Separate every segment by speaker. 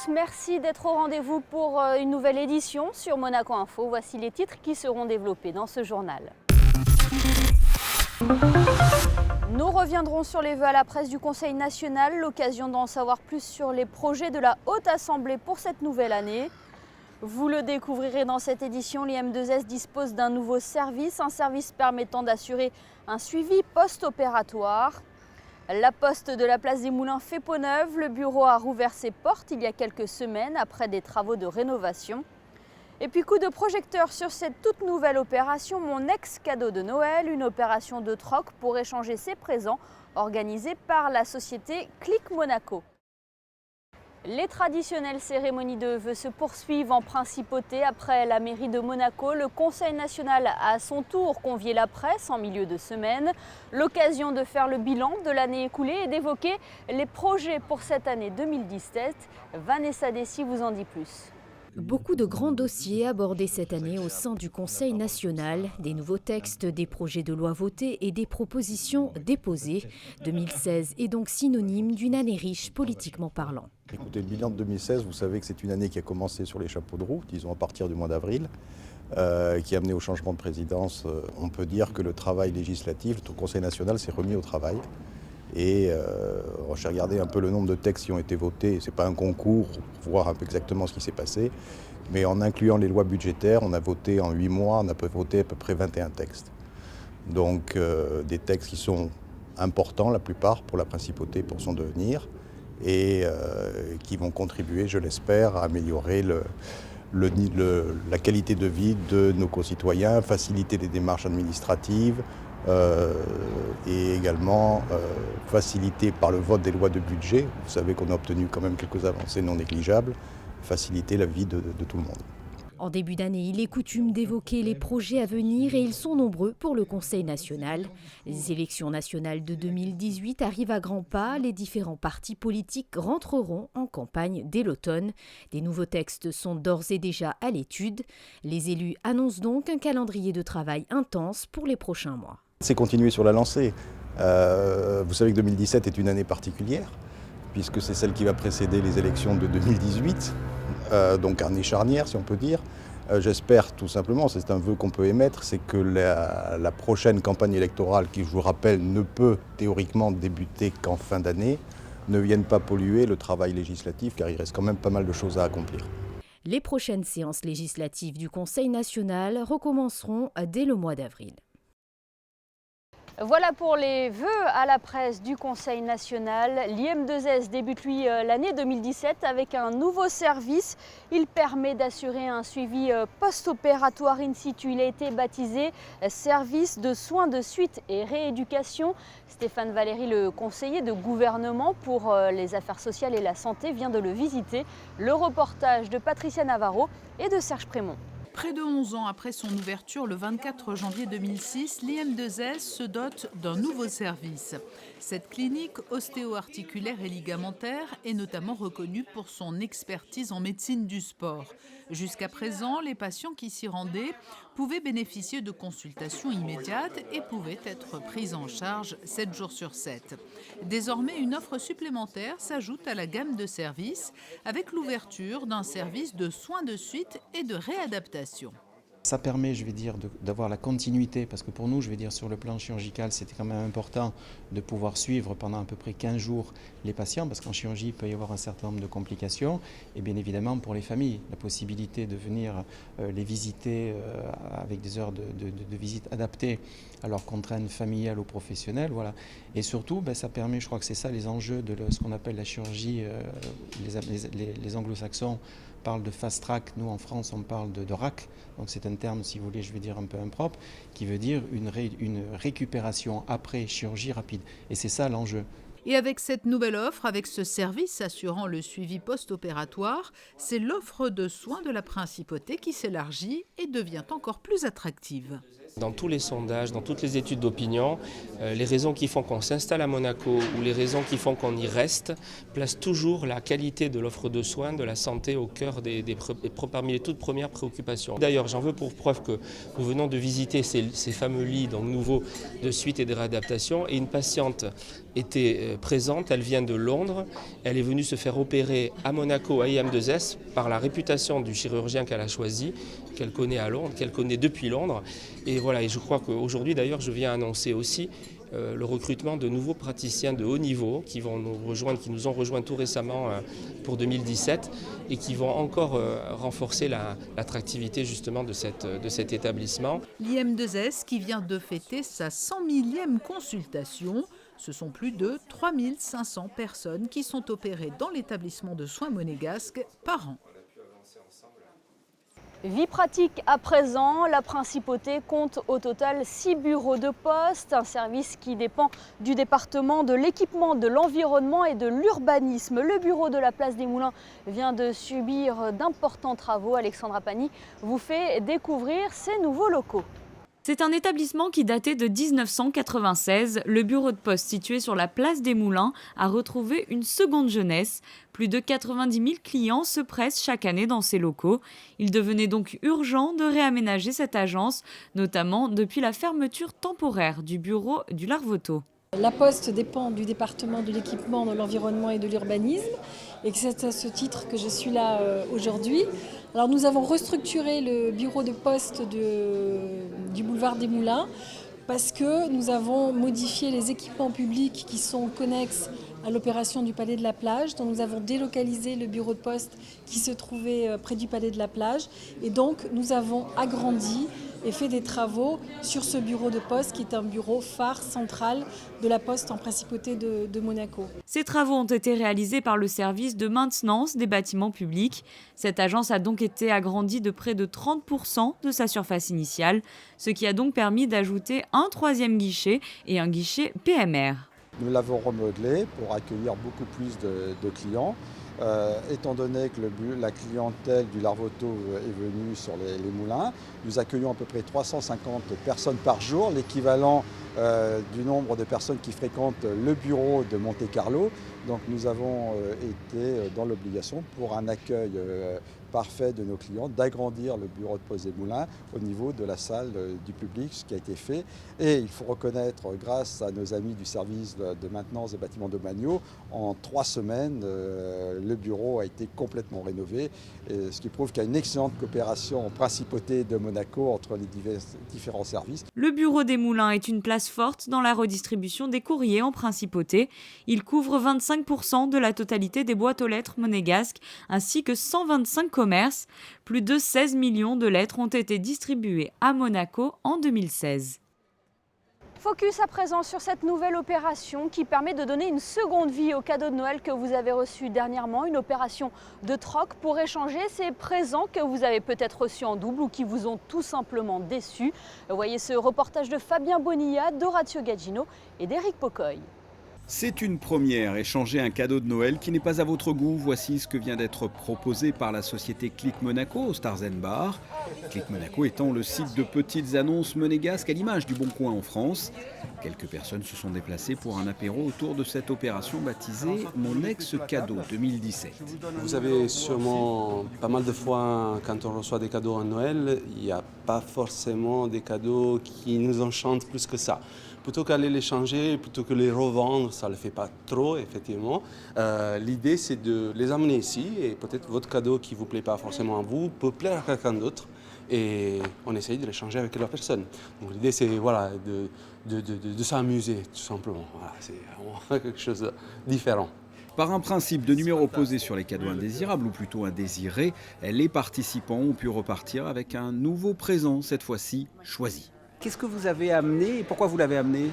Speaker 1: tous, merci d'être au rendez-vous pour une nouvelle édition sur Monaco Info. Voici les titres qui seront développés dans ce journal. Nous reviendrons sur les vœux à la presse du Conseil national, l'occasion d'en savoir plus sur les projets de la Haute Assemblée pour cette nouvelle année. Vous le découvrirez dans cette édition, l'IM2S dispose d'un nouveau service, un service permettant d'assurer un suivi post-opératoire. La Poste de la place des Moulins fait peau neuve. Le bureau a rouvert ses portes il y a quelques semaines après des travaux de rénovation. Et puis coup de projecteur sur cette toute nouvelle opération, mon ex-cadeau de Noël, une opération de troc pour échanger ses présents organisée par la société Click Monaco. Les traditionnelles cérémonies de vœux se poursuivent en principauté. Après la mairie de Monaco, le Conseil national a à son tour convié la presse en milieu de semaine. L'occasion de faire le bilan de l'année écoulée et d'évoquer les projets pour cette année 2017. Vanessa Dessy vous en dit plus.
Speaker 2: Beaucoup de grands dossiers abordés cette année au sein du Conseil national, des nouveaux textes, des projets de loi votés et des propositions déposées. 2016 est donc synonyme d'une année riche politiquement parlant.
Speaker 3: Écoutez, le bilan de 2016, vous savez que c'est une année qui a commencé sur les chapeaux de roue, disons à partir du mois d'avril, qui a amené au changement de présidence. On peut dire que le travail législatif, le Conseil national s'est remis au travail. Et j'ai regardé un peu le nombre de textes qui ont été votés. Ce n'est pas un concours pour voir un peu exactement ce qui s'est passé. Mais en incluant les lois budgétaires, on a voté en 8 mois, on a voté à peu près 21 textes. Donc des textes qui sont importants, la plupart, pour la principauté, pour son devenir, et qui vont contribuer, je l'espère, à améliorer la qualité de vie de nos concitoyens, faciliter les démarches administratives, et également faciliter par le vote des lois de budget, vous savez qu'on a obtenu quand même quelques avancées non négligeables, faciliter la vie de tout le monde.
Speaker 2: En début d'année, il est coutume d'évoquer les projets à venir et ils sont nombreux pour le Conseil national. Les élections nationales de 2018 arrivent à grands pas. Les différents partis politiques rentreront en campagne dès l'automne. Des nouveaux textes sont d'ores et déjà à l'étude. Les élus annoncent donc un calendrier de travail intense pour les prochains mois.
Speaker 3: C'est continuer sur la lancée. Vous savez que 2017 est une année particulière, puisque c'est celle qui va précéder les élections de 2018, donc année charnière si on peut dire. J'espère tout simplement, c'est un vœu qu'on peut émettre, c'est que la prochaine campagne électorale, qui je vous rappelle ne peut théoriquement débuter qu'en fin d'année, ne vienne pas polluer le travail législatif, car il reste quand même pas mal de choses à accomplir.
Speaker 2: Les prochaines séances législatives du Conseil national recommenceront dès le mois d'avril.
Speaker 1: Voilà pour les vœux à la presse du Conseil national. L'IM2S débute lui l'année 2017 avec un nouveau service. Il permet d'assurer un suivi post-opératoire in situ. Il a été baptisé service de soins de suite et rééducation. Stéphane Valéry, le conseiller de gouvernement pour les affaires sociales et la santé, vient de le visiter. Le reportage de Patricia Navarro et de Serge Prémont.
Speaker 4: Près de 11 ans après son ouverture le 24 janvier 2006, l'IM2S se dote d'un nouveau service. Cette clinique ostéo-articulaire et ligamentaire est notamment reconnue pour son expertise en médecine du sport. Jusqu'à présent, les patients qui s'y rendaient pouvaient bénéficier de consultations immédiates et pouvaient être pris en charge 7 jours sur 7. Désormais, une offre supplémentaire s'ajoute à la gamme de services avec l'ouverture d'un service de soins de suite et de réadaptation.
Speaker 5: Ça permet, je vais dire, d'avoir la continuité, parce que pour nous, je vais dire, sur le plan chirurgical, c'était quand même important de pouvoir suivre pendant à peu près 15 jours les patients, parce qu'en chirurgie, il peut y avoir un certain nombre de complications, et bien évidemment pour les familles, la possibilité de venir les visiter avec des heures de visite adaptées à leurs contraintes familiales ou professionnelles, voilà. Et surtout, ça permet, je crois que c'est ça les enjeux de ce qu'on appelle la chirurgie, les anglo-saxons parlent de fast track, nous en France on parle de RAC, donc c'est un terme, si vous voulez, je vais dire un peu impropre, qui veut dire une récupération après chirurgie rapide. Et c'est ça l'enjeu.
Speaker 4: Et avec cette nouvelle offre, avec ce service assurant le suivi post-opératoire, c'est l'offre de soins de la principauté qui s'élargit et devient encore plus attractive.
Speaker 6: Dans tous les sondages, dans toutes les études d'opinion, les raisons qui font qu'on s'installe à Monaco ou les raisons qui font qu'on y reste placent toujours la qualité de l'offre de soins, de la santé au cœur parmi les toutes premières préoccupations. D'ailleurs, j'en veux pour preuve que nous venons de visiter ces fameux lits donc nouveaux de suite et de réadaptation et une patiente était présente, elle vient de Londres, elle est venue se faire opérer à Monaco, à IM2S, par la réputation du chirurgien qu'elle a choisi, qu'elle connaît à Londres, qu'elle connaît depuis Londres. Et voilà, et je crois qu'aujourd'hui d'ailleurs je viens annoncer aussi le recrutement de nouveaux praticiens de haut niveau qui vont nous rejoindre, qui nous ont rejoints tout récemment pour 2017 et qui vont encore renforcer l'attractivité justement de cet établissement.
Speaker 4: L'IM2S qui vient de fêter sa 100 millième consultation. Ce sont plus de 3500 personnes qui sont opérées dans l'établissement de soins monégasque par an.
Speaker 1: Vie pratique à présent, la Principauté compte au total 6 bureaux de poste, un service qui dépend du département de l'équipement, de l'environnement et de l'urbanisme. Le bureau de la place des Moulins vient de subir d'importants travaux. Alexandra Pani vous fait découvrir ces nouveaux locaux.
Speaker 7: C'est un établissement qui datait de 1996. Le bureau de poste situé sur la place des Moulins a retrouvé une seconde jeunesse. Plus de 90 000 clients se pressent chaque année dans ces locaux. Il devenait donc urgent de réaménager cette agence, notamment depuis la fermeture temporaire du bureau du Larvoto.
Speaker 8: La Poste dépend du département de l'équipement, de l'environnement et de l'urbanisme, et c'est à ce titre que je suis là aujourd'hui. Alors nous avons restructuré le bureau de poste du boulevard des Moulins parce que nous avons modifié les équipements publics qui sont connexes à l'opération du Palais de la Plage. Donc nous avons délocalisé le bureau de poste qui se trouvait près du Palais de la Plage. Et donc nous avons agrandi et fait des travaux sur ce bureau de poste qui est un bureau phare central de la Poste en Principauté de Monaco.
Speaker 7: Ces travaux ont été réalisés par le service de maintenance des bâtiments publics. Cette agence a donc été agrandie de près de 30% de sa surface initiale, ce qui a donc permis d'ajouter un troisième guichet et un guichet PMR.
Speaker 9: Nous l'avons remodelé pour accueillir beaucoup plus de clients. Étant donné que la clientèle du Larvoto est venue sur les moulins, nous accueillons à peu près 350 personnes par jour, l'équivalent du nombre de personnes qui fréquentent le bureau de Monte-Carlo. Donc nous avons été dans l'obligation pour un accueil parfait de nos clients d'agrandir le bureau de poste des Moulins au niveau de la salle du public, ce qui a été fait. Et il faut reconnaître, grâce à nos amis du service de maintenance des bâtiments domaniaux, en 3 semaines, le bureau a été complètement rénové, ce qui prouve qu'il y a une excellente coopération en Principauté de Monaco entre les différents services.
Speaker 7: Le bureau des Moulins est une place forte dans la redistribution des courriers en Principauté. Il couvre 25% de la totalité des boîtes aux lettres monégasques, ainsi que 125 commerces. Plus de 16 millions de lettres ont été distribuées à Monaco en 2016.
Speaker 1: Focus à présent sur cette nouvelle opération qui permet de donner une seconde vie aux cadeaux de Noël que vous avez reçus dernièrement. Une opération de troc pour échanger ces présents que vous avez peut-être reçus en double ou qui vous ont tout simplement déçus. Voyez ce reportage de Fabien Bonilla, d'Orazio Gaggino et d'Éric Pocoy.
Speaker 10: C'est une première, échanger un cadeau de Noël qui n'est pas à votre goût. Voici ce que vient d'être proposé par la société Click Monaco au Stars & Bar. Click Monaco étant le site de petites annonces monégasques à l'image du Bon Coin en France. Quelques personnes se sont déplacées pour un apéro autour de cette opération baptisée Mon ex-cadeau 2017.
Speaker 11: Vous savez sûrement pas mal de fois quand on reçoit des cadeaux à Noël, il n'y a pas forcément des cadeaux qui nous enchantent plus que ça. Plutôt qu'aller les changer, plutôt que les revendre, ça ne le fait pas trop, effectivement. L'idée, c'est de les amener ici et peut-être votre cadeau qui ne vous plaît pas forcément à vous peut plaire à quelqu'un d'autre et on essaye de l'échanger avec la personne. Donc l'idée, c'est voilà, de s'amuser, tout simplement. Voilà, c'est vraiment quelque chose de différent.
Speaker 10: Par un principe de numéro posé sur les cadeaux indésirables, ou plutôt indésirés, les participants ont pu repartir avec un nouveau présent, cette fois-ci choisi.
Speaker 12: Qu'est-ce que vous avez amené et pourquoi vous l'avez amené ?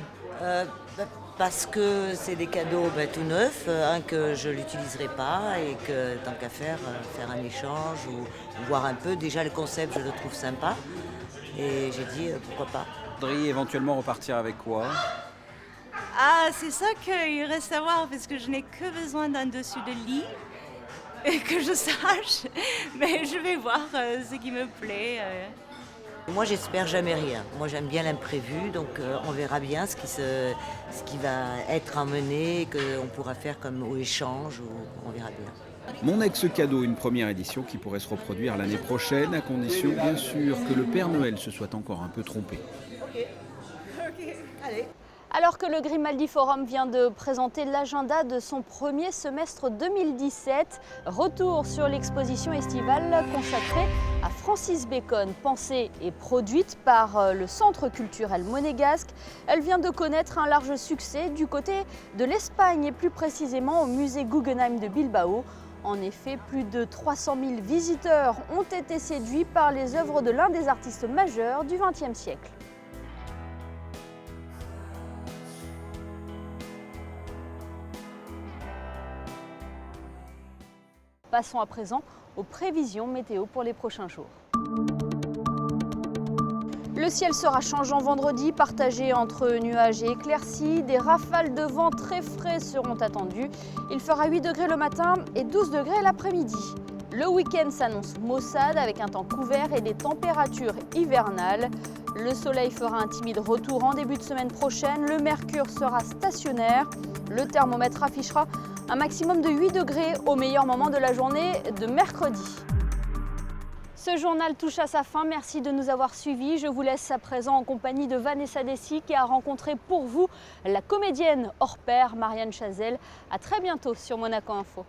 Speaker 13: Parce que c'est des cadeaux tout neufs, que je ne l'utiliserai pas et que tant qu'à faire un échange ou voir un peu. Déjà le concept, je le trouve sympa et j'ai dit pourquoi pas.
Speaker 12: Vous voudriez éventuellement repartir avec quoi ?
Speaker 14: Ah, c'est ça qu'il reste à voir parce que je n'ai que besoin d'un dessus de lit et que je sache, mais je vais voir ce qui me plaît.
Speaker 13: Moi, j'espère jamais rien. Moi, j'aime bien l'imprévu, donc on verra bien ce qui va être emmené, qu'on pourra faire comme au échange, on verra bien.
Speaker 10: Mon ex-cadeau, une première édition qui pourrait se reproduire l'année prochaine, à condition bien sûr que le Père Noël se soit encore un peu trompé.
Speaker 13: Ok, allez.
Speaker 1: Alors que le Grimaldi Forum vient de présenter l'agenda de son premier semestre 2017, retour sur l'exposition estivale consacrée à Francis Bacon. Pensée et produite par le Centre culturel monégasque, elle vient de connaître un large succès du côté de l'Espagne et plus précisément au musée Guggenheim de Bilbao. En effet, plus de 300 000 visiteurs ont été séduits par les œuvres de l'un des artistes majeurs du XXe siècle. Passons à présent aux prévisions météo pour les prochains jours. Le ciel sera changeant vendredi, partagé entre nuages et éclaircies. Des rafales de vent très frais seront attendues. Il fera 8 degrés le matin et 12 degrés l'après-midi. Le week-end s'annonce maussade avec un temps couvert et des températures hivernales. Le soleil fera un timide retour en début de semaine prochaine. Le mercure sera stationnaire. Le thermomètre affichera un maximum de 8 degrés au meilleur moment de la journée de mercredi. Ce journal touche à sa fin, merci de nous avoir suivis. Je vous laisse à présent en compagnie de Vanessa Dessy qui a rencontré pour vous la comédienne hors pair Marianne Chazelle. À très bientôt sur Monaco Info.